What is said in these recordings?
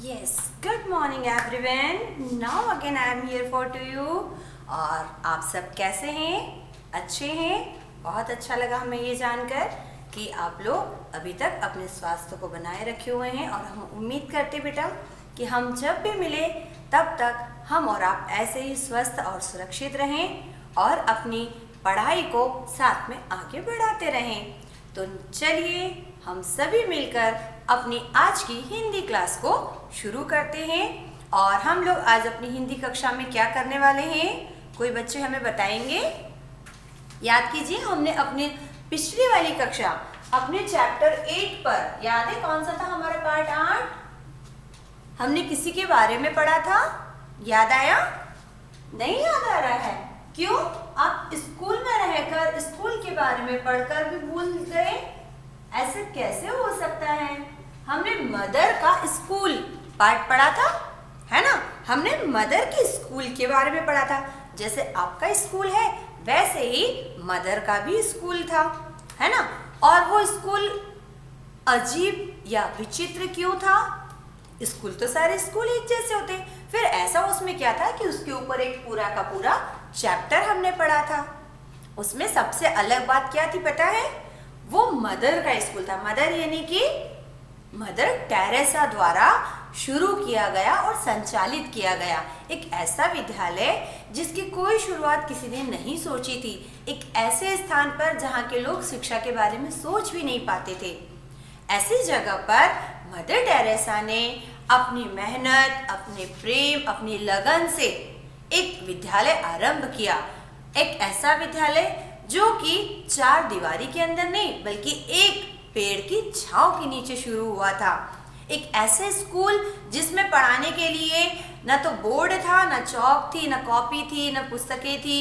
Yes, good morning everyone. Now again I am here for to you. और आप सब कैसे हैं? अच्छे हैं? बहुत अच्छा लगा हमें ये जानकर कि आप लोग अभी तक अपने स्वास्थ्य को बनाए रखे हुए हैं और हम उम्मीद करते बेटा कि हम जब भी मिले तब तक हम और आप ऐसे ही स्वस्थ और सुरक्षित रहें और अपनी पढ़ाई को साथ में आगे बढ़ाते रहें। तो चलिए हम सभी मिलकर अपनी आज की हिंदी क्लास को शुरू करते हैं। और हम लोग आज अपनी हिंदी कक्षा में क्या करने वाले हैं, कोई बच्चे हमें बताएंगे? याद कीजिए, हमने अपने पिछली वाली कक्षा अपने चैप्टर 8 पर, याद है कौन सा था हमारा पार्ट 8? हमने किसी के बारे में पढ़ा था, याद आया? नहीं याद आ रहा है? क्यों? आप स्कूल में रहकर स्कूल के बारे में पढ़कर भी भूल गए? ऐसे कैसे हो सकता है? हमने मदर का स्कूल पार्ट पढ़ा था, है ना? हमने मदर के स्कूल के बारे में पढ़ा था। जैसे आपका स्कूल है वैसे ही मदर का भी स्कूल था, है ना? और वो स्कूल अजीब या विचित्र क्यों था? स्कूल तो सारे स्कूल एक जैसे होते हैं, फिर ऐसा उसमें क्या था कि उसके ऊपर एक पूरा का पूरा चैप्टर हमने पढ़ा था। उसमें सबसे अलग बात क्या थी पता है? वो मदर का स्कूल था। मदर यानी कि मदर टेरेसा द्वारा शुरू किया गया और संचालित किया गया एक ऐसा विद्यालय जिसकी कोई शुरुआत किसी ने नहीं सोची थी। एक ऐसे स्थान पर जहाँ के लोग शिक्षा के बारे में सोच भी नहीं पाते थे। ऐसी जगह पर मदर टेरेसा ने अपनी मेहनत, अपने प्रेम, अपनी लगन से एक विद्यालय आरंभ किया। एक ऐसा विद्यालय जो कि चार दीवारी के अंदर नहीं बल्कि एक पेड़ की छांव के नीचे शुरू हुआ था। एक ऐसे स्कूल जिसमें पढ़ाने के लिए न तो बोर्ड था, न चौक थी, न कॉपी थी, न पुस्तकें थी,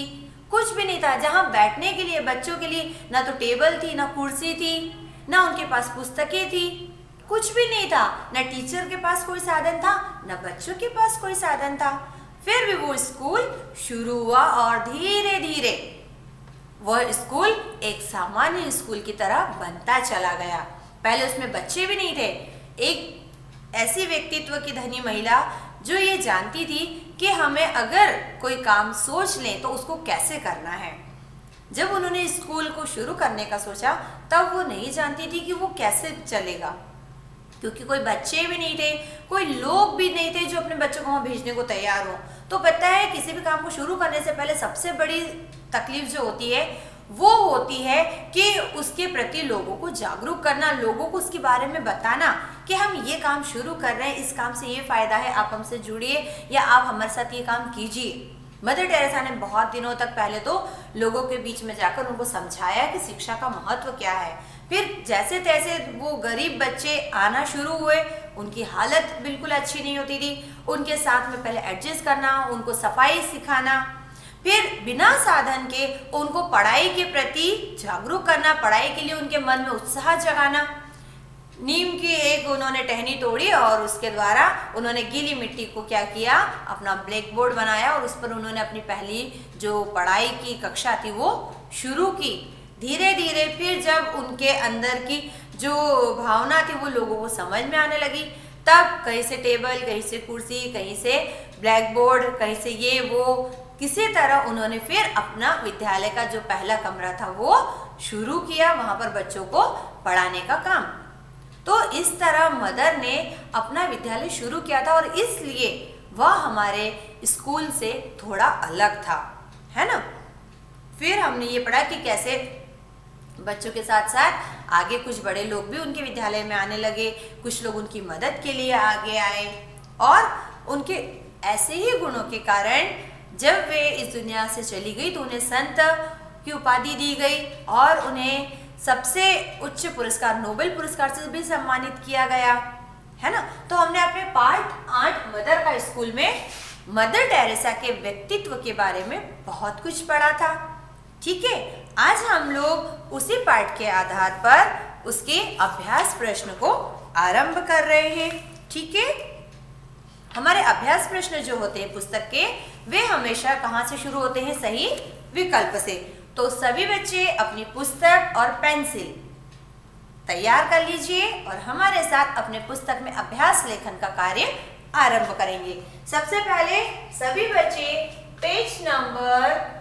कुछ भी नहीं था। जहां बैठने के लिए बच्चों के लिए न तो टेबल थी, न कुर्सी थी, न उनके पास पुस्तकें थी, कुछ भी नहीं था। न टीचर के पास कोई साधन था, न बच्चों के पास कोई साधन था। फिर भी वो स्कूल शुरू हुआ और धीरे धीरे वह स्कूल एक सामान्य स्कूल की तरह बनता चला गया। पहले उसमें बच्चे भी नहीं थे। एक ऐसी व्यक्तित्व की धनी महिला जो ये जानती थी कि हमें अगर कोई काम सोच लें तो उसको कैसे करना है। जब उन्होंने स्कूल को शुरू करने का सोचा तब वो नहीं जानती थी कि वो कैसे चलेगा, क्योंकि कोई बच्चे भी नहीं थे, कोई लोग भी नहीं थे जो अपने बच्चों को वहाँ भेजने को तैयार हो। तो पता है किसी भी काम को शुरू करने से पहले सबसे बड़ी तकलीफ जो होती है वो होती है कि उसके प्रति लोगों को जागरूक करना, लोगों को उसके बारे में बताना कि हम ये काम शुरू कर रहे हैं, इस काम से ये फायदा है, आप हमसे जुड़िए या आप हमारे साथ ये काम कीजिए। मदर टेरेसा ने बहुत दिनों तक पहले तो लोगों के बीच में जाकर उनको समझाया कि शिक्षा का महत्व क्या है। फिर जैसे तैसे वो गरीब बच्चे आना शुरू हुए, उनकी हालत बिल्कुल अच्छी नहीं होती थी। उनके साथ में पहले एडजस्ट करना, उनको सफाई सिखाना, फिर बिना साधन के उनको पढ़ाई के प्रति जागरूक करना, पढ़ाई के लिए उनके मन में उत्साह जगाना। नीम की एक उन्होंने टहनी तोड़ी और उसके द्वारा उन्होंने गीली मिट्टी को क्या किया, अपना ब्लैक बोर्ड बनाया और उस पर उन्होंने अपनी पहली जो पढ़ाई की कक्षा थी वो शुरू की। धीरे धीरे फिर जब उनके अंदर की जो भावना थी वो लोगों को समझ में आने लगी, तब कहीं से टेबल, कहीं से कुर्सी, कहीं से ब्लैक बोर्ड, कहीं से ये वो, किसी तरह उन्होंने फिर अपना विद्यालय का जो पहला कमरा था वो शुरू किया, वहां पर बच्चों को पढ़ाने का काम। तो इस तरह मदर ने अपना विद्यालय शुरू किया था और इसलिए वह हमारे स्कूल से थोड़ा अलग था, है ना? फिर हमने ये पढ़ा कि कैसे बच्चों के साथ साथ आगे कुछ बड़े लोग भी उनके विद्यालय में आने लगे, कुछ लोग उनकी मदद के लिए आगे आए और उनके ऐसे ही गुणों के कारण जब वे इस दुनिया से चली गई तो उन्हें संत की उपाधि दी गई और उन्हें सबसे उच्च पुरस्कार नोबेल पुरस्कार से भी सम्मानित किया गया, है ना? तो हमने अपने पार्ट 8 मदर का स्कूल में मदर टेरेसा के व्यक्तित्व के बारे में बहुत कुछ पढ़ा था। ठीक है, आज हम लोग उसी पाठ के आधार पर उसके अभ्यास प्रश्न को आरंभ कर रहे हैं। ठीक है, हमारे अभ्यास प्रश्न जो होते हैं पुस्तक के, वे हमेशा कहाँ से शुरू होते हैं? सही विकल्प से। तो सभी बच्चे अपनी पुस्तक और पेंसिल तैयार कर लीजिए और हमारे साथ अपने पुस्तक में अभ्यास लेखन का कार्य आरंभ करेंगे। सबसे पहले सभी बच्चे पेज नंबर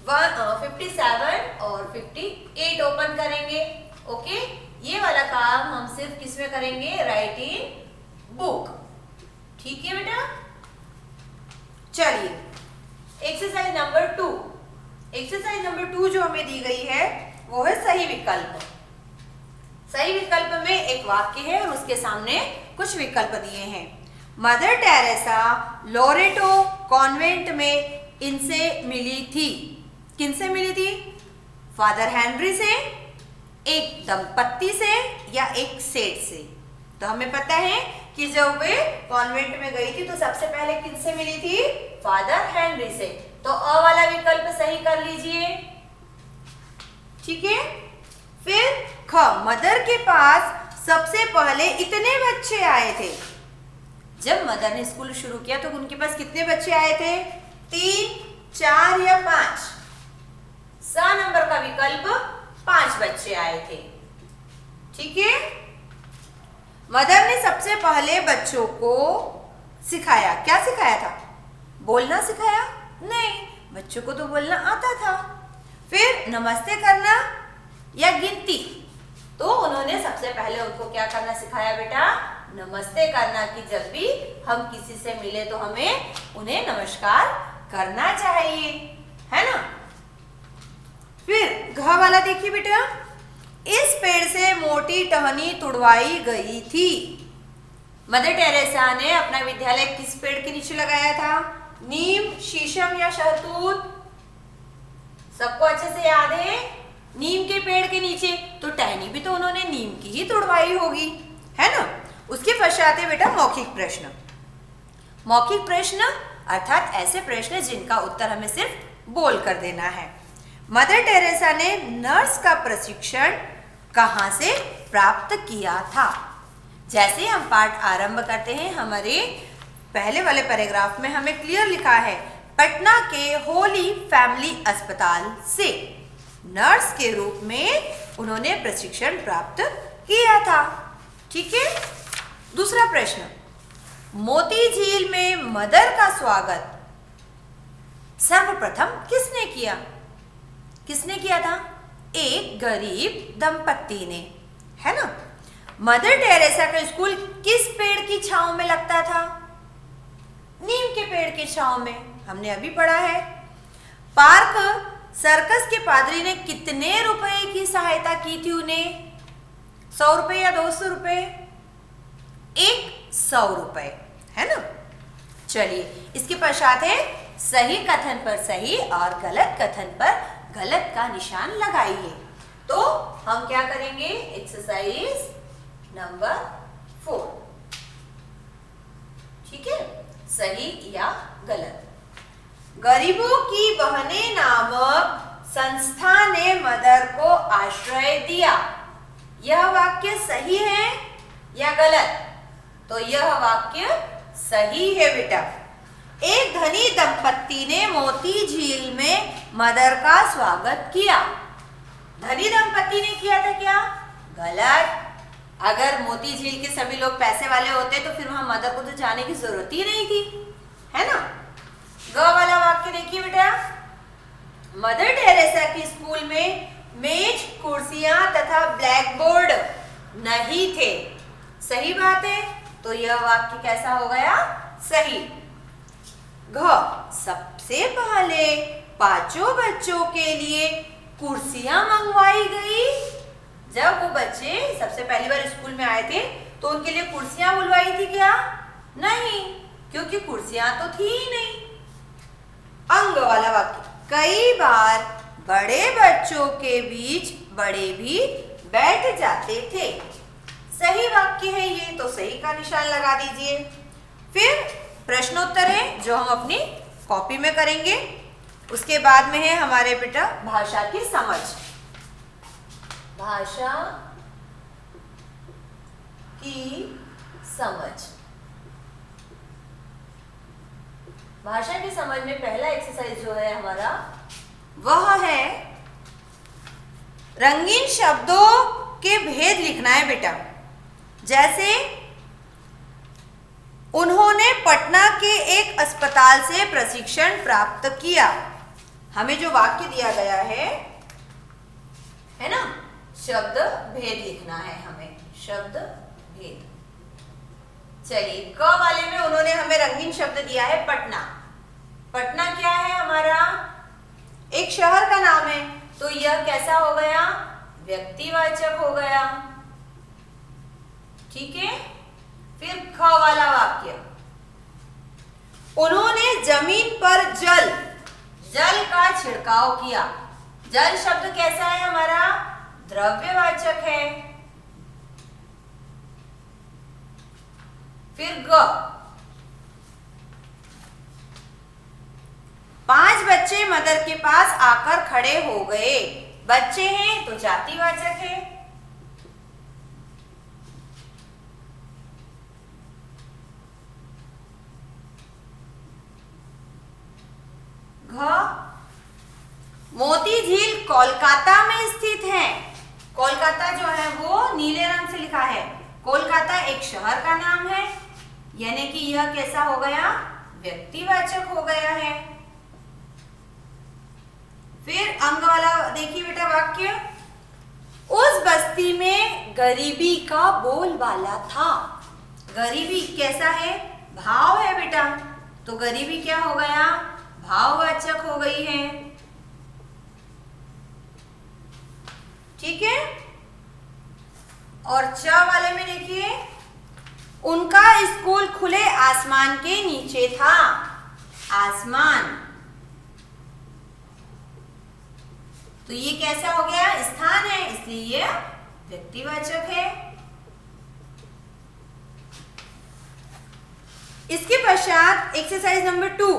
57 और 58 ओपन करेंगे। ओके, ये वाला काम हम सिर्फ किस में करेंगे? Right in book. ठीक है बेटा, चलिए एक्सरसाइज नंबर 2। एक्सरसाइज नंबर 2 जो हमें दी गई है वो है सही विकल्प। सही विकल्प में एक वाक्य है और उसके सामने कुछ विकल्प दिए हैं। मदर टेरेसा लोरेटो कॉन्वेंट में इनसे मिली थी। किनसे मिली थी? फादर हेनरी से, एक दंपत्ति से या एक सेठ से। तो हमें पता है कि जब वे कॉन्वेंट में गई थी तो सबसे पहले किनसे मिली थी? फादर हेनरी से। तो अ वाला विकल्प सही कर लीजिए। ठीक है, फिर ख, मदर के पास सबसे पहले इतने बच्चे आए थे। जब मदर ने स्कूल शुरू किया तो उनके पास कितने बच्चे आए थे? 3, 4 या 5? सा नंबर का विकल्प 5 बच्चे आए थे। ठीक है, मदर ने सबसे पहले बच्चों को सिखाया। क्या सिखाया था? बोलना सिखाया? नहीं, बच्चों को तो बोलना आता था। फिर नमस्ते करना या गिनती? तो उन्होंने सबसे पहले उनको क्या करना सिखाया बेटा? नमस्ते करना, कि जब भी हम किसी से मिले तो हमें उन्हें नमस्कार करना चाहिए, है ना। फिर घ वाला देखिए बेटा, इस पेड़ से मोटी टहनी तुड़वाई गई थी। मदर टेरेसा ने अपना विद्यालय किस पेड़ के नीचे लगाया था? नीम, शीशम या शहतूत? सबको अच्छे से याद है, नीम के पेड़ के नीचे। तो टहनी भी तो उन्होंने नीम की ही तुड़वाई होगी, है ना। उसके पश्चात है बेटा मौखिक प्रश्न। मौखिक प्रश्न अर्थात ऐसे प्रश्न जिनका उत्तर हमें सिर्फ बोल कर देना है। मदर टेरेसा ने नर्स का प्रशिक्षण कहाँ से प्राप्त किया था? जैसे हम पाठ आरंभ करते हैं, हमारे पहले वाले पैराग्राफ में हमें क्लियर लिखा है, पटना के होली फैमिली अस्पताल से नर्स के रूप में उन्होंने प्रशिक्षण प्राप्त किया था। ठीक है, दूसरा प्रश्न, मोती झील में मदर का स्वागत सर्वप्रथम किसने किया? किसने किया था? एक गरीब दंपत्ति ने, है ना। मदर टेरेसा का स्कूल किस पेड़ की छांव में लगता था? नीम के पेड़ की छांव में, हमने अभी पढ़ा है। पार्क सर्कस के पादरी ने कितने रुपए की सहायता की थी उन्हें? 100 रुपए या 200 रुपए? 100 रुपए, है ना। चलिए, इसके पश्चात है सही कथन पर सही और गलत कथन पर गलत का निशान लगाइए। तो हम क्या करेंगे? Exercise number 4। ठीक है, सही या गलत। गरीबों की बहनें नामक संस्था ने मदर को आश्रय दिया। यह वाक्य सही है या गलत? तो यह वाक्य सही है बेटा। एक धनी दंपत्ति ने मोती झील में मदर का स्वागत किया। धनी दंपत्ति ने किया था क्या? गलत। अगर मोती झील के सभी लोग पैसे वाले होते तो फिर वहां मदर को तो जाने की जरूरत ही नहीं थी, है ना। ग वाला वाक्य देखिए बेटा, मदर टेरेसा के स्कूल में मेज, कुर्सियां तथा ब्लैक बोर्ड नहीं थे। सही बात है, तो यह वाक्य कैसा हो गया? सही। घ, सबसे पहले 5 बच्चों के लिए कुर्सियां मंगवाई गई। जब वो बच्चे सबसे पहली बार स्कूल में आए थे तो उनके लिए कुर्सियां बुलवाई थी क्या? नहीं, क्योंकि कुर्सियां तो थी ही नहीं। अंग वाला वाक्य, कई बार बड़े बच्चों के बीच बड़े भी बैठ जाते थे। सही वाक्य है ये, तो सही का निशान लगा दीजिए। फिर प्रश्नोत्तर है जो हम अपनी कॉपी में करेंगे। उसके बाद में है हमारे बेटा भाषा की समझ। भाषा की समझ। भाषा की समझ में पहला एक्सरसाइज जो है हमारा वह है रंगीन शब्दों के भेद लिखना है बेटा। जैसे उन्होंने पटना के एक अस्पताल से प्रशिक्षण प्राप्त किया। हमें जो वाक्य दिया गया है ना, शब्द भेद लिखना है हमें, शब्द भेद। चलिए, क वाले में उन्होंने हमें रंगीन शब्द दिया है पटना। पटना क्या है हमारा? एक शहर का नाम है, तो यह कैसा हो गया? व्यक्तिवाचक हो गया। ठीक है। फिर ख वाला वाक्य, उन्होंने जमीन पर जल का छिड़काव किया। जल शब्द कैसा है हमारा? द्रव्यवाचक है। फिर ग, 5 बच्चे मदर के पास आकर खड़े हो गए। बच्चे हैं तो जातिवाचक है। मोती झील कोलकाता में स्थित है। कोलकाता जो है वो नीले रंग से लिखा है। कोलकाता एक शहर का नाम है, यानी कि यह कैसा हो गया? व्यक्तिवाचक हो गया है। फिर अंग वाला देखिए बेटा वाक्य, उस बस्ती में गरीबी का बोलबाला था। गरीबी कैसा है? भाव है बेटा, तो गरीबी क्या हो गया? भाववाचक हो गई है। ठीक है। और च वाले में देखिए, उनका स्कूल खुले आसमान के नीचे था। आसमान, तो ये कैसा हो गया? स्थान है, इसलिए ये व्यक्तिवाचक है। इसके पश्चात एक्सरसाइज नंबर 2,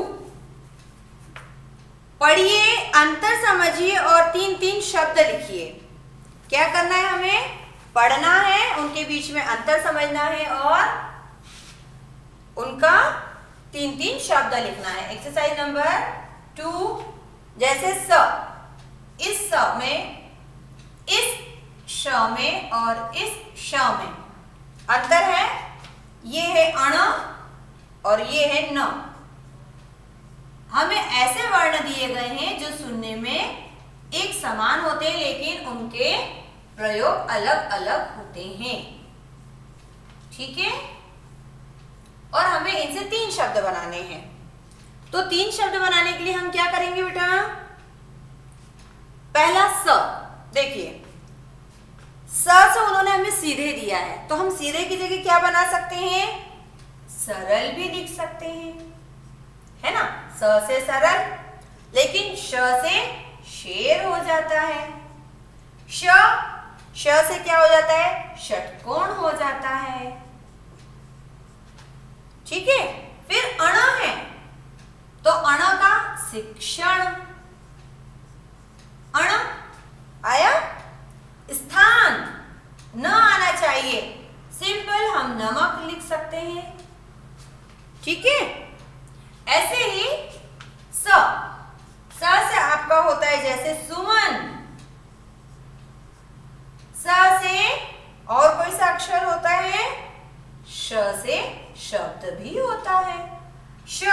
पढ़िए, अंतर समझिए और 3-3 शब्द लिखिए। क्या करना है हमें? पढ़ना है, उनके बीच में अंतर समझना है और उनका 3-3 शब्द लिखना है। एक्सरसाइज नंबर 2, जैसे स, इस स में, इस श में और इस श में अंतर है। ये है अण और ये है न। हमें ऐसे वर्ण दिए गए हैं जो सुनने में एक समान होते हैं, लेकिन उनके प्रयोग अलग अलग होते हैं। ठीक है। और हमें इनसे 3 शब्द बनाने हैं। तो 3 शब्द बनाने के लिए हम क्या करेंगे बेटा? पहला स, देखिए स से उन्होंने हमें सीधे दिया है, तो हम सीधे की जगह क्या बना सकते हैं? सरल भी लिख सकते हैं, है ना। स से सरल, लेकिन श से शेर हो जाता है। श से क्या हो जाता है? षटकोण हो जाता है। ठीक है। फिर अण है, तो अण का शिक्षण। अण आया। स्थान न आना चाहिए, सिंपल हम नमक लिख सकते हैं। ठीक है। ऐसे ही स से आपका होता है जैसे सुमन। स से और कोई सा अक्षर होता है? श से शब्द भी होता है। श,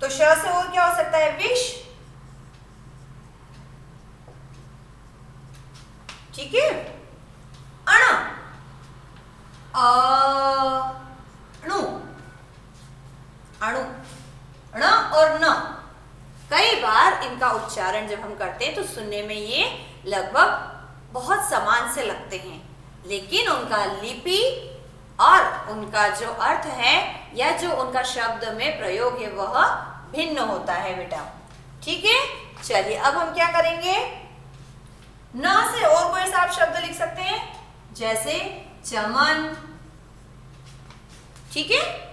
तो श से और क्या हो सकता है? विष। ठीक है। अण, अणु, अणु, ण और न। कई बार इनका उच्चारण जब हम करते हैं तो सुनने में ये लगभग बहुत समान से लगते हैं, लेकिन उनका लिपि और उनका जो अर्थ है या जो उनका शब्द में प्रयोग है वह भिन्न होता है बेटा। ठीक है। चलिए, अब हम क्या करेंगे? न से और कोई सा आप शब्द लिख सकते हैं, जैसे चमन। ठीक है।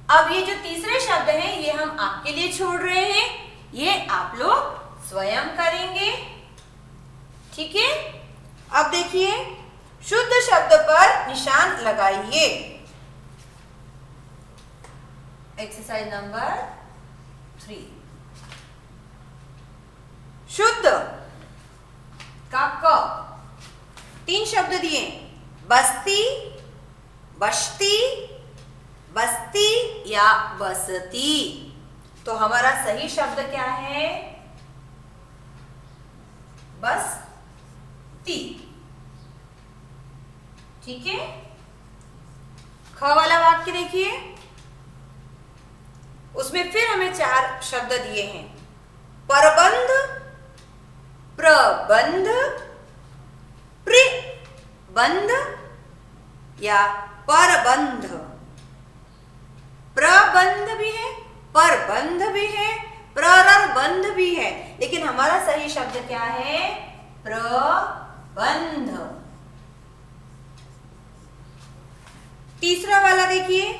अब ये जो तीसरे शब्द हैं ये हम आपके लिए छोड़ रहे हैं, ये आप लोग स्वयं करेंगे। ठीक है। अब देखिए, शुद्ध शब्द पर निशान लगाइए। एक्सरसाइज नंबर 3, शुद्ध का क, 3 शब्द दिए, बस्ती, बस्ती, बस्ती या बसती। तो हमारा सही शब्द क्या है? बस्ती। ठीक है। ख वाला वाक्य देखिए, उसमें फिर हमें 4 शब्द दिए हैं, परबंध, प्रबंध, प्रबंध या परबंध। प्रबंध भी है, परबंध भी है, प्ररबंध भी है, लेकिन हमारा सही शब्द क्या है? प्रबंध। तीसरा वाला देखिए,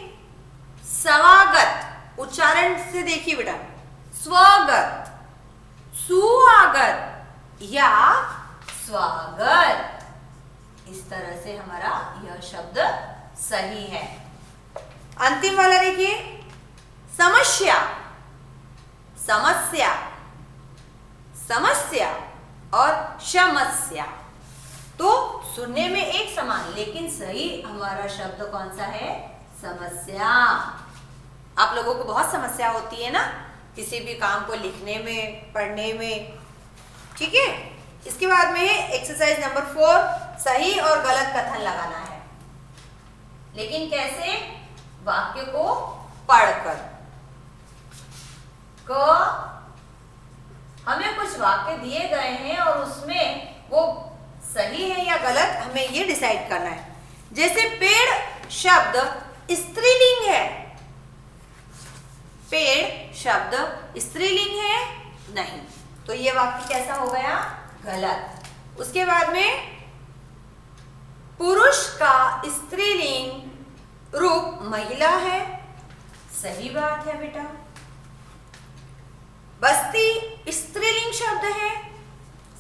स्वागत। उच्चारण से देखिए बेटा, स्वागत, सुआगत या स्वागत। इस तरह से हमारा यह शब्द सही है। अंतिम वाला देखिए, समस्या, समस्या, समस्या और समस्या। तो सुनने में एक समान, लेकिन सही हमारा शब्द कौन सा है? समस्या। आप लोगों को बहुत समस्या होती है ना, किसी भी काम को लिखने में, पढ़ने में। ठीक है। इसके बाद में एक्सरसाइज नंबर 4, सही और गलत कथन लगाना है। लेकिन कैसे? वाक्य को पढ़कर। हमें कुछ वाक्य दिए गए हैं और उसमें वो सही है या गलत, हमें ये डिसाइड करना है। जैसे पेड़ शब्द स्त्रीलिंग है, पेड़ शब्द स्त्रीलिंग है नहीं, तो ये वाक्य कैसा हो गया? गलत। उसके बाद में पुरुष का स्त्रीलिंग रूप महिला है, सही बात है बेटा। बस्ती स्त्रीलिंग शब्द है,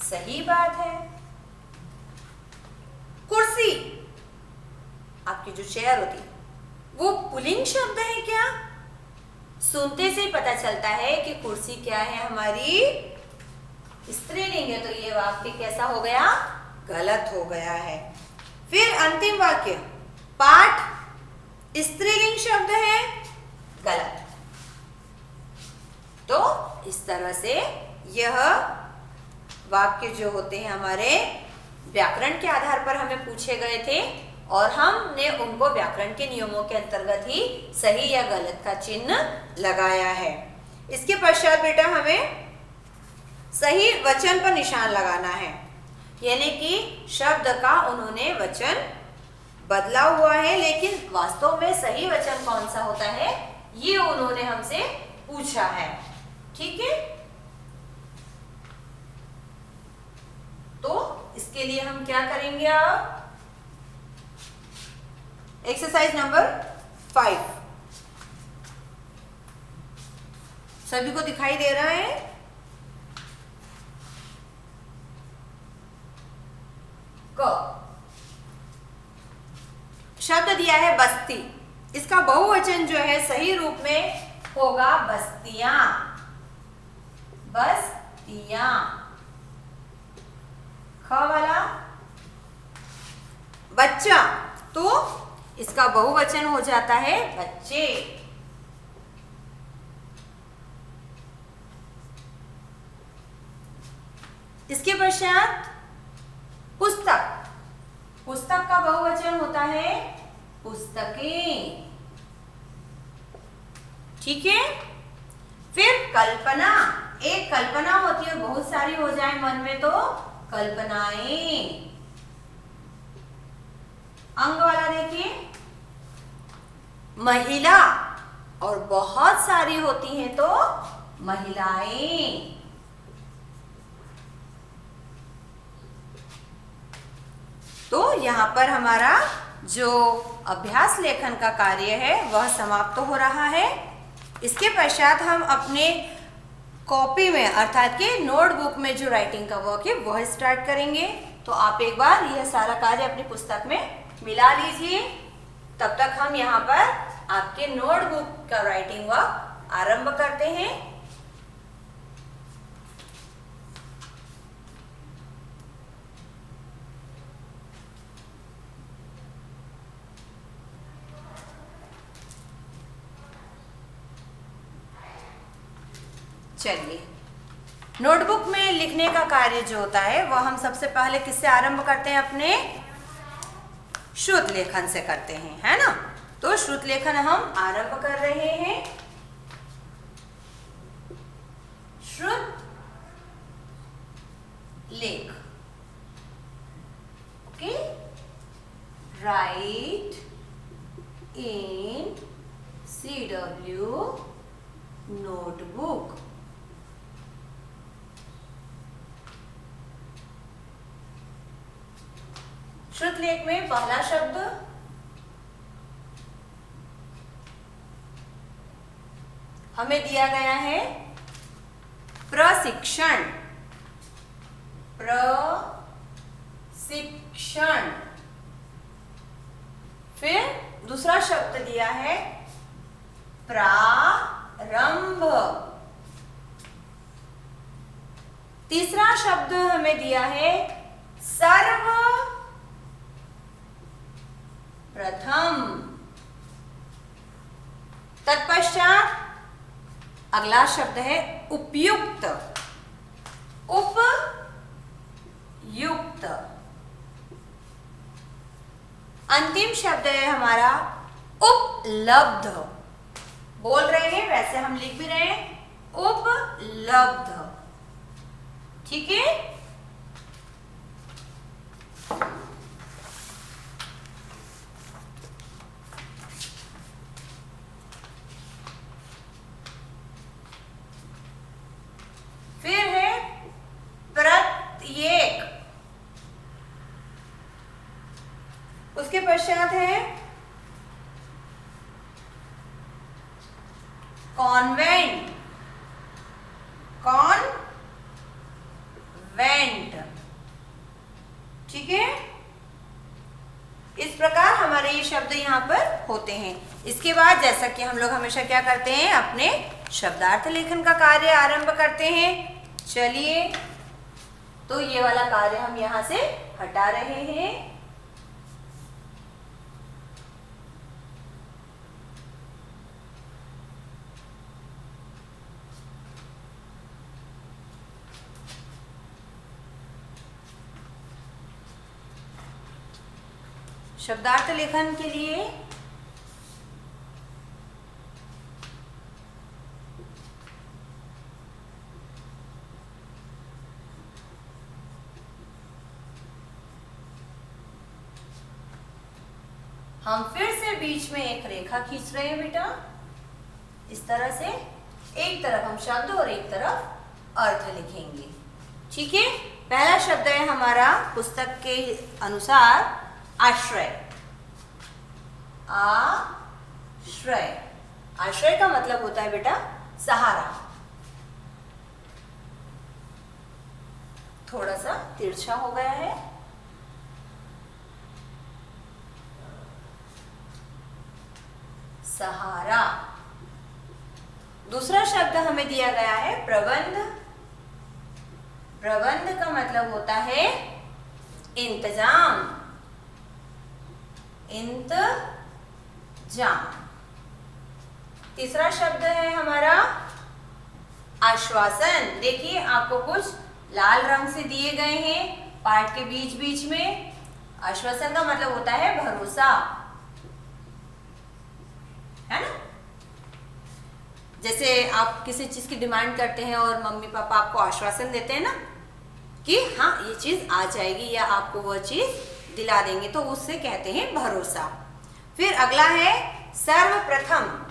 सही बात है। कुर्सी, आपकी जो चेयर होती है, वो पुल्लिंग शब्द है क्या? सुनते से ही पता चलता है कि कुर्सी क्या है? हमारी स्त्रीलिंग है, तो ये वाक्य कैसा हो गया? गलत हो गया है। फिर अंतिम वाक्य, पाठ स्त्रीलिंग शब्द है, गलत। तो इस तरह से यह वाक्य जो होते हैं हमारे व्याकरण के आधार पर हमें पूछे गए थे और हमने उनको व्याकरण के नियमों के अंतर्गत ही सही या गलत का चिन्ह लगाया है। इसके पश्चात बेटा हमें सही वचन पर निशान लगाना है, यानी कि शब्द का उन्होंने वचन बदला हुआ है, लेकिन वास्तव में सही वचन कौन सा होता है ये उन्होंने हमसे पूछा है। ठीक है। तो इसके लिए हम क्या करेंगे? अब एक्सरसाइज नंबर 5 सभी को दिखाई दे रहा है? क शब्द दिया है बस्ती, इसका बहुवचन जो है सही रूप में होगा बस्तियां, बस्तियां। ख वाला बच्चा, तो इसका बहुवचन हो जाता है बच्चे। इसके पश्चात पुस्तक, पुस्तक का बहुवचन होता है पुस्तकें। ठीक है। फिर कल्पना, एक कल्पना होती है, बहुत सारी हो जाए मन में तो कल्पनाएं। अंग वाला देखिए, महिला, और बहुत सारी होती हैं तो महिलाएं। तो यहाँ पर हमारा जो अभ्यास लेखन का कार्य है वह समाप्त हो रहा है। इसके पश्चात हम अपने कॉपी में अर्थात के नोटबुक में जो राइटिंग का वर्क है वह स्टार्ट करेंगे। तो आप एक बार यह सारा कार्य अपनी पुस्तक में मिला लीजिए। तब तक हम यहाँ पर आपके नोटबुक का राइटिंग वर्क आरंभ करते हैं। चलिए, नोटबुक में लिखने का कार्य जो होता है वह हम सबसे पहले किससे आरंभ करते हैं? अपने श्रुत लेखन से करते हैं, है ना? तो श्रुत लेखन हम आरंभ कर रहे हैं। श्रुत लेख, ओके, राइट इन CW नोटबुक। श्रुत लेख में पहला शब्द हमें दिया गया है प्रशिक्षण। प्रशिक्षण। फिर दूसरा शब्द दिया है प्रारंभ। तीसरा शब्द हमें दिया है सर्वप्रथम। तत्पश्चात अगला शब्द है उपयुक्त। उपयुक्त। अंतिम शब्द है हमारा उपलब्ध। बोल रहे हैं वैसे हम लिख भी रहे हैं, उपलब्ध। ठीक है? फिर है प्रत्येक। उसके पश्चात है कॉन्वेंट। कॉन्वेंट। ठीक है? इस प्रकार हमारे ये शब्द यहाँ पर होते हैं। इसके बाद जैसा कि हम लोग हमेशा क्या करते हैं, अपने शब्दार्थ लेखन का कार्य आरंभ करते हैं। चलिए, तो ये वाला कार्य हम यहाँ से हटा रहे हैं। शब्दार्थ लेखन के लिए हम फिर से बीच में एक रेखा खींच रहे हैं बेटा। इस तरह से एक तरफ हम शब्द और एक तरफ अर्थ लिखेंगे। ठीक है? पहला शब्द है हमारा पुस्तक के अनुसार आश्रय। आश्रय। आश्रय का मतलब होता है बेटा सहारा। थोड़ा सा तिरछा हो गया है। सहारा। दूसरा शब्द हमें दिया गया है प्रबंध। प्रबंध का मतलब होता है इंतजाम। इंतजाम। तीसरा शब्द है हमारा आश्वासन। देखिए, आपको कुछ लाल रंग से दिए गए हैं पाठ के बीच बीच में। आश्वासन का मतलब होता है भरोसा, है ना? जैसे आप किसी चीज की डिमांड करते हैं और मम्मी पापा आपको आश्वासन देते हैं ना कि हाँ ये चीज आ जाएगी या आपको वह चीज दिला देंगे, तो उससे कहते हैं भरोसा। फिर अगला है सर्वप्रथम।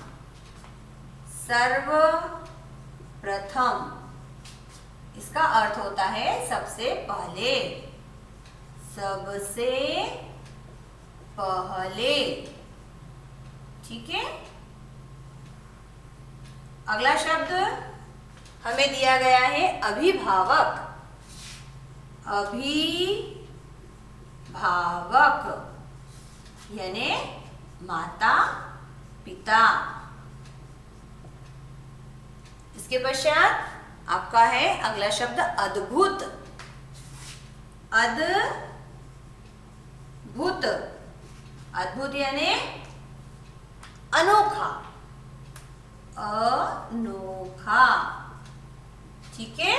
सर्वप्रथम, इसका अर्थ होता है सबसे पहले। सबसे पहले। ठीक है? अगला शब्द हमें दिया गया है अभिभावक। अभिभावक यानी माता पिता। इसके पश्चात आपका है अगला शब्द अद्भुत। अद्भुत। अद्भुत यानी अनोखा। अनोखा। ठीक है।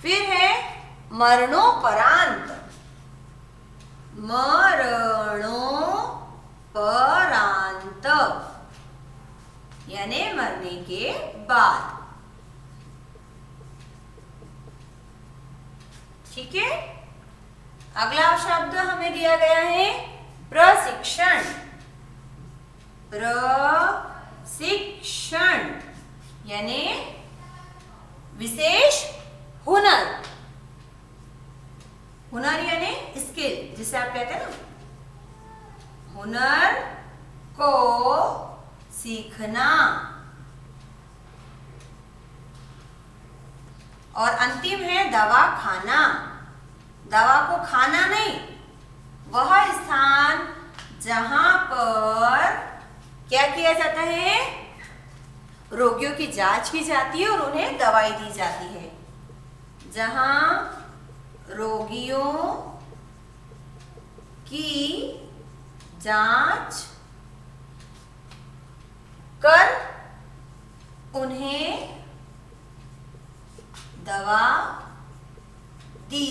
फिर है मरणोपरांत। मरणोपरांत यानी मरने के बाद। ठीक है। अगला शब्द हमें दिया गया है प्रशिक्षण। प्रशिक्षण यानी विशेष हुनर। हुनर यानी स्किल, जिसे आप कहते हैं ना, हुनर को सीखना। और अंतिम है दवा खाना। दवा को खाना नहीं, वह स्थान जहां पर क्या किया जाता है, रोगियों की जांच की जाती है और उन्हें दवाई दी जाती है। जहां रोगियों की जांच कर उन्हें दवा दी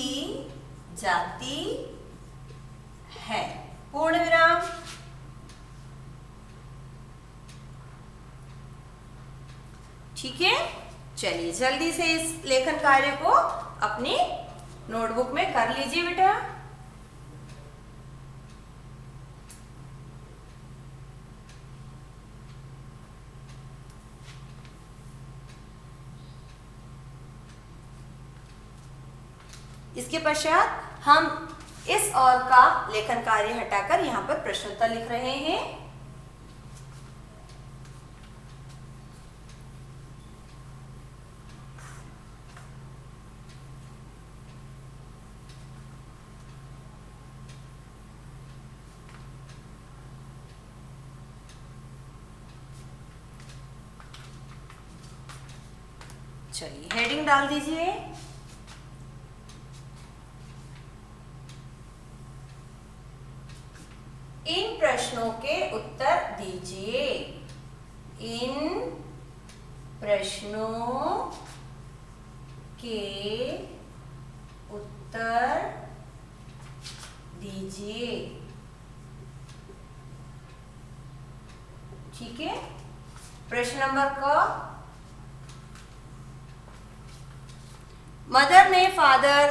जाती है। पूर्ण विराम। ठीक है। चलिए जल्दी से इस लेखन कार्य को अपनी नोटबुक में कर लीजिए बेटा। इसके पश्चात हम इस और का लेखन कार्य हटाकर यहां पर प्रश्नोत्तर लिख रहे हैं। चलिए हेडिंग डाल दीजिए। इन प्रश्नों के उत्तर दीजिए। इन प्रश्नों के उत्तर दीजिए। ठीक है। प्रश्न नंबर क, मदर ने फादर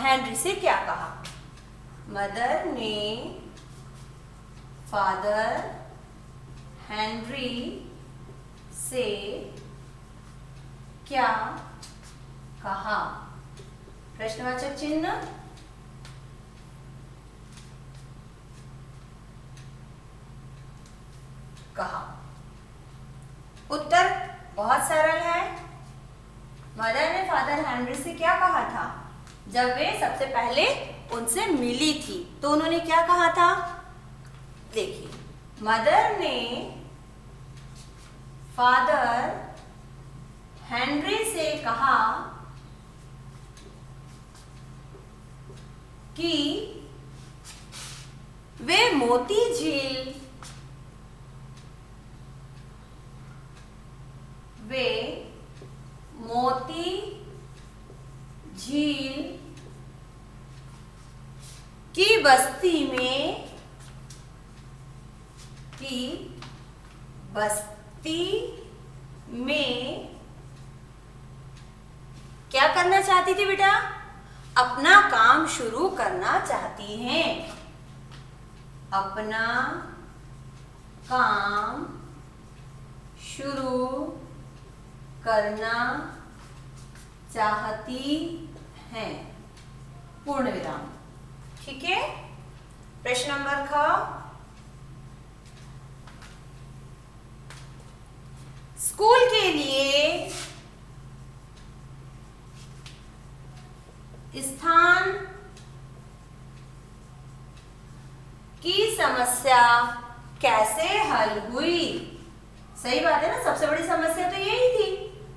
हेनरी से क्या कहा? मदर ने फादर हेनरी से क्या कहा? प्रश्नवाचक चिन्ह। कहा। उत्तर बहुत सरल है। मदर ने फादर हेनरी से क्या कहा था? जब वे सबसे पहले उनसे मिली थी तो उन्होंने क्या कहा था? देखिए, मदर ने फादर हेनरी से कहा कि वे मोती झील की बस्ती में क्या करना चाहती थी बेटा? अपना काम शुरू करना चाहती हैं। अपना काम शुरू करना चाहती हैं। पूर्ण विराम। ठीक है। प्रश्न नंबर ख, स्कूल के लिए स्थान की समस्या कैसे हल हुई? सही बात है ना, सबसे बड़ी समस्या तो यही थी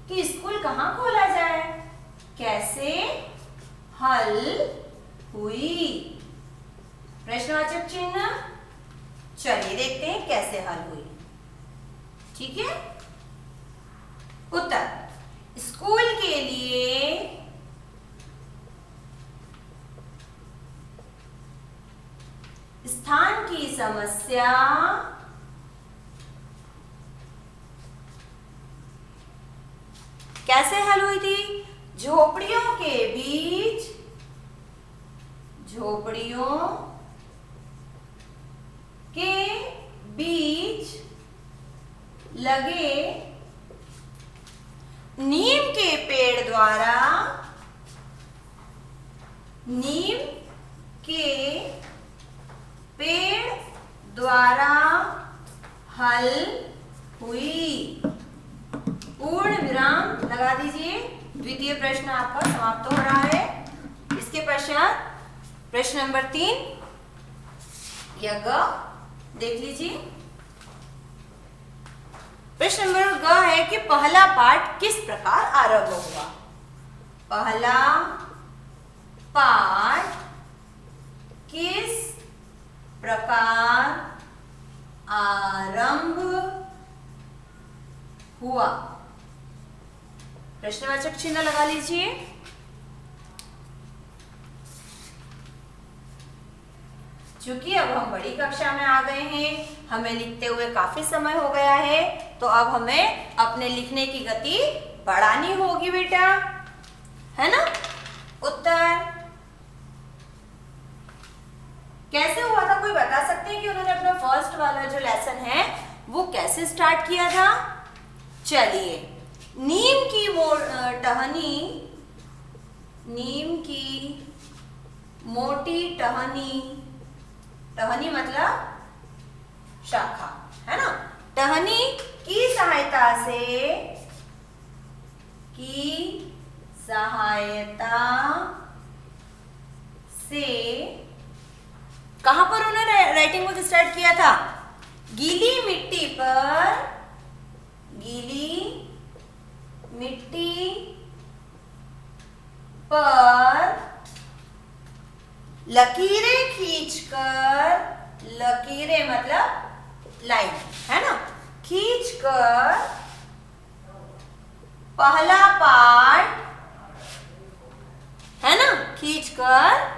कि स्कूल कहाँ खोला जाए। कैसे हल हुई? प्रश्नवाचक चिन्ह। चलिए देखते हैं कैसे हल हुई। ठीक है। उत्तर, स्कूल के लिए स्थान की समस्या कैसे हल हुई थी? झोपड़ियों के बीच, झोपड़ियों के बीच लगे नीम के पेड़ द्वारा, नीम के पेड़ द्वारा हल हुई। पूर्ण विराम लगा दीजिए। द्वितीय प्रश्न आपका समाप्त हो रहा है। इसके पश्चात प्रश्न नंबर 3 या ग देख लीजिए। प्रश्न नंबर ग है कि पहला पाठ किस प्रकार आरंभ हुआ? पहला पाठ किस प्रकार आरंभ हुआ? प्रश्नवाचक चिन्ह लगा लीजिए। चूंकि अब हम बड़ी कक्षा में आ गए हैं, हमें लिखते हुए काफी समय हो गया है, तो अब हमें अपने लिखने की गति बढ़ानी होगी बेटा, है ना? उत्तर कैसे हुआ था? कोई बता सकते हैं कि उन्होंने अपना फर्स्ट वाला जो लेसन है वो कैसे स्टार्ट किया था? चलिए, नीम की टहनी, नीम की मोटी टहनी, टहनी मतलब शाखा, है ना? टहनी की सहायता से, की सहायता से कहां पर उन्होंने राइटिंग को स्टार्ट किया था? गीली मिट्टी पर, गीली मिट्टी पर लकीरें खींचकर, लकीरें मतलब लाइन, है ना? खींचकर पहला पाठ, है ना? खींचकर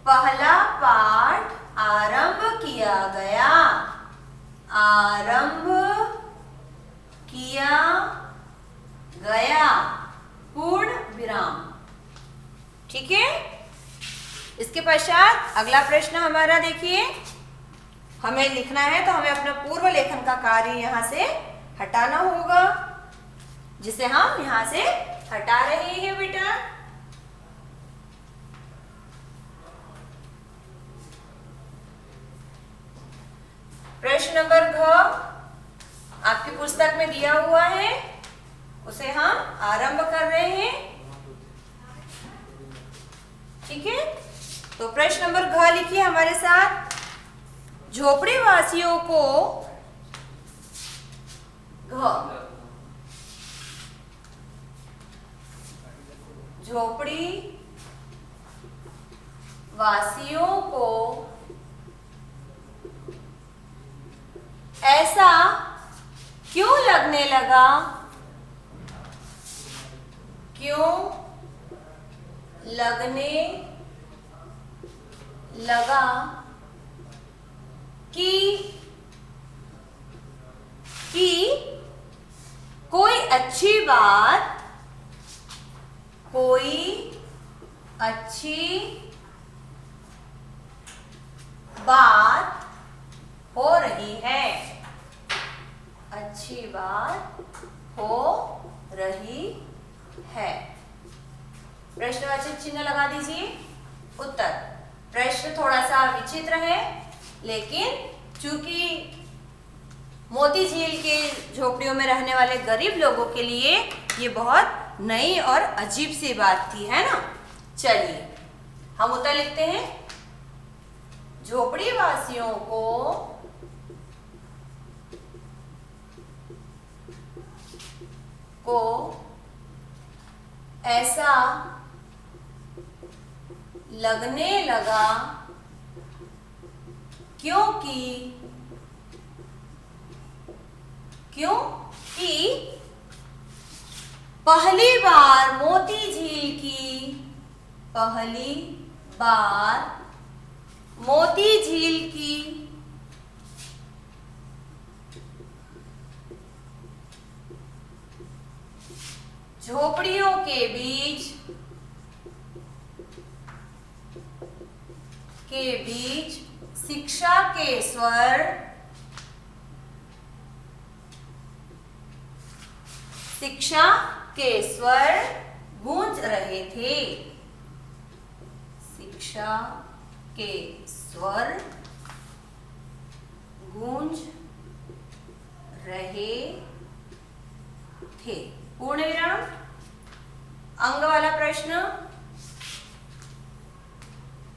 पहला पाठ आरंभ किया गया, आरंभ किया गया। पूर्ण विराम। ठीक है? इसके पश्चात अगला प्रश्न हमारा देखिए, हमें लिखना है तो हमें अपना पूर्व लेखन का कार्य यहां से हटाना होगा, जिसे हम यहां से हटा रहे हैं बेटा। प्रश्न नंबर घ आपकी पुस्तक में दिया हुआ है, उसे हम आरंभ कर रहे हैं। ठीक है? तो प्रश्न नंबर घ लिखिए हमारे साथ। झोपड़ी वासियों को, घ, झोपड़ी वासियों को ऐसा क्यों लगने लगा, क्यों लगने लगा कि कोई अच्छी बात, कोई अच्छी बात हो रही है, अच्छी बात हो रही है। प्रश्नवाचक चिन्ह लगा दीजिए। उत्तर, प्रश्न थोड़ा सा विचित्र है, लेकिन चूंकि मोती झील के झोपड़ियों में रहने वाले गरीब लोगों के लिए ये बहुत नई और अजीब सी बात थी, है ना? चलिए हम उत्तर लिखते हैं। झोपड़ी वासियों को ऐसा लगने लगा क्योंकि पहली बार मोती झील की, पहली बार मोती झील की झोपड़ियों के बीच शिक्षा के स्वर, शिक्षा के स्वर गूंज रहे थे, शिक्षा के स्वर गूंज रहे थे। पूर्ण विराम। अंग वाला प्रश्न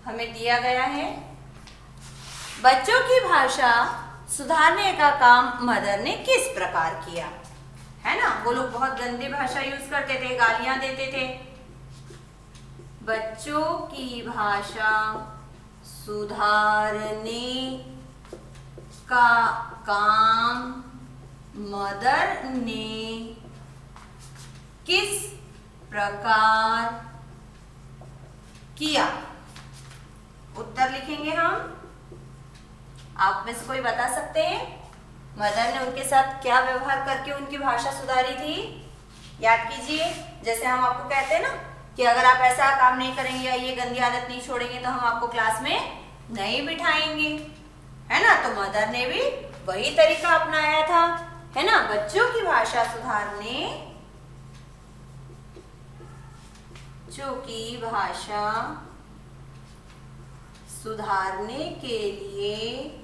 हमें दिया गया है। बच्चों की भाषा सुधारने का काम मदर ने किस प्रकार किया? है ना, वो लोग बहुत गंदी भाषा यूज करते थे, गालियां देते थे। बच्चों की भाषा सुधारने का काम मदर ने किस प्रकार किया? उत्तर लिखेंगे हम। आप में से कोई बता सकते हैं मदर ने उनके साथ क्या व्यवहार करके उनकी भाषा सुधारी थी? याद कीजिए, जैसे हम आपको कहते हैं ना कि अगर आप ऐसा काम नहीं करेंगे या ये गंदी आदत नहीं छोड़ेंगे तो हम आपको क्लास में नहीं बिठाएंगे, है ना। तो मदर ने भी वही तरीका अपनाया था, है ना। बच्चों की भाषा सुधारने, बच्चों की भाषा सुधारने के लिए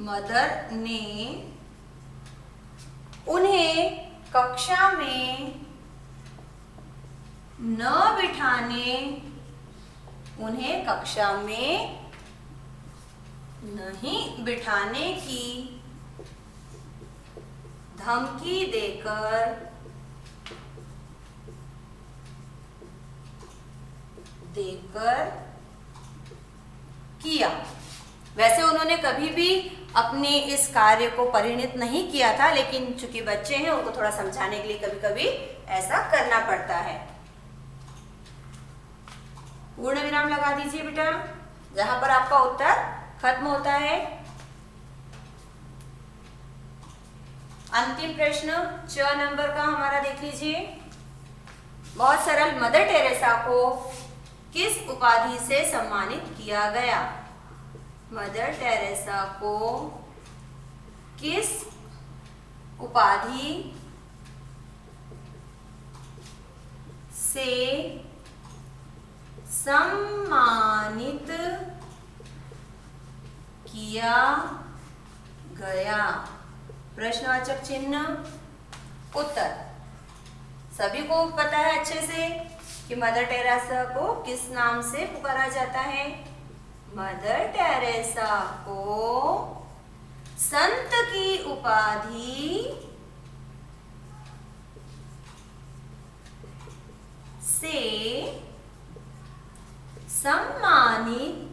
मदर ने उन्हें कक्षा में न बिठाने, उन्हें कक्षा में नहीं बिठाने की धमकी देकर किया। वैसे उन्होंने कभी भी अपने इस कार्य को परिणित नहीं किया था, लेकिन चूंकि बच्चे हैं उनको थोड़ा समझाने के लिए कभी कभी ऐसा करना पड़ता है। पूर्ण विराम लगा दीजिए बेटा, जहां पर आपका उत्तर खत्म होता है। अंतिम प्रश्न 6 नंबर का हमारा देख लीजिए। बहुत सरल। मदर टेरेसा को किस उपाधि से सम्मानित किया गया? मदर टेरेसा को किस उपाधि से सम्मानित किया गया? प्रश्नवाचक चिन्ह। उत्तर सभी को पता है अच्छे से कि मदर टेरेसा को किस नाम से पुकारा जाता है। मदर टेरेसा को संत की उपाधि से सम्मानित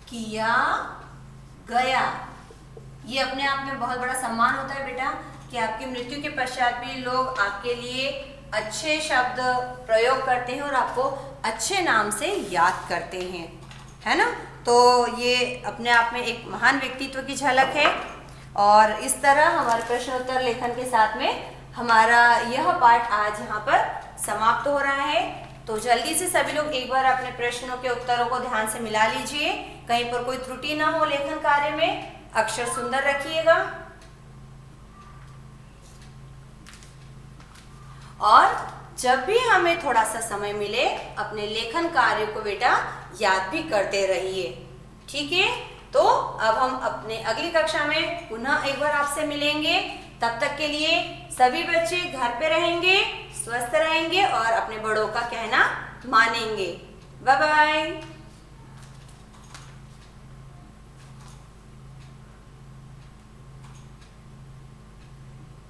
किया गया। ये अपने आप में बहुत बड़ा सम्मान होता है बेटा कि आपकी मृत्यु के पश्चात भी लोग आपके लिए अच्छे शब्द प्रयोग करते हैं और आपको अच्छे नाम से याद करते हैं, है ना। तो ये अपने आप में एक महान व्यक्तित्व की झलक है। और इस तरह हमारे प्रश्नोत्तर लेखन के साथ में हमारा यह पाठ आज यहाँ पर समाप्त हो रहा है। तो जल्दी से सभी लोग एक बार अपने प्रश्नों के उत्तरों को ध्यान से मिला लीजिए, कहीं पर कोई त्रुटि ना हो लेखन कार्य में। अक्षर सुंदर रखिएगा और जब भी हमें थोड़ा सा समय मिले अपने लेखन कार्य को बेटा याद भी करते रहिए, ठीक है। तो अब हम अपने अगली कक्षा में पुनः एक बार आपसे मिलेंगे। तब तक के लिए सभी बच्चे घर पे रहेंगे, स्वस्थ रहेंगे और अपने बड़ों का कहना मानेंगे। Bye bye.